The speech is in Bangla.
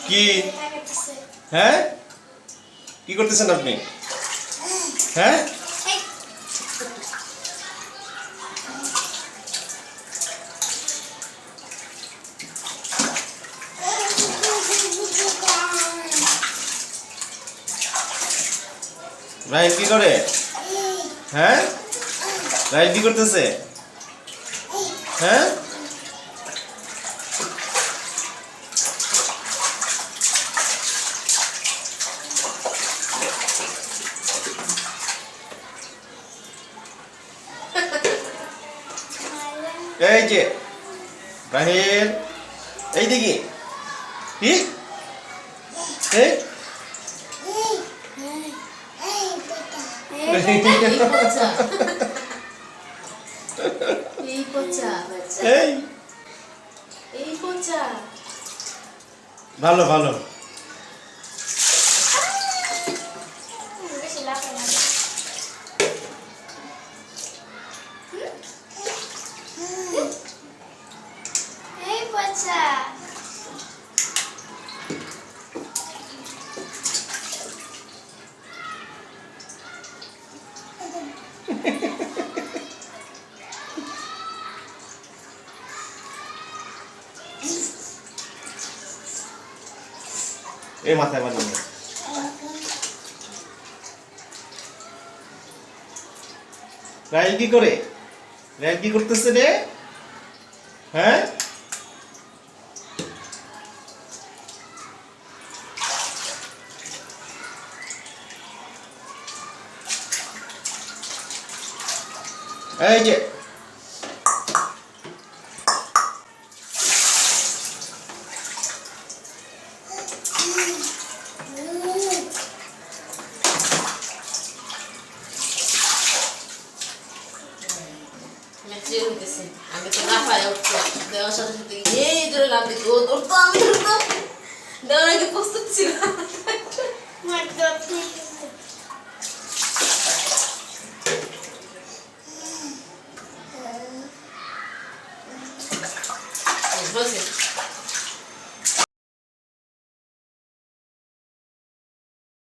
কি হ্যাঁ কি করতেছেন আপনি হ্যাঁ রাহিল কি করে হ্যাঁ রাহিল কি করতেছে হ্যাঁ এই যে রাহিল এই দেখি কি এই ভালো ভালো এই মাথায় বানিয়ে রাহিল কি করে রাহিল কি করতেছে রে হ্যাঁ এই যে আমি তো না পাই দেওয়ার সাথে সাথে এই জোরে লাভ দিচ্ছি ও তোর তো আমি ধরতাম দেওয়ার আগে প্রস্তুত ছিলাম বলছি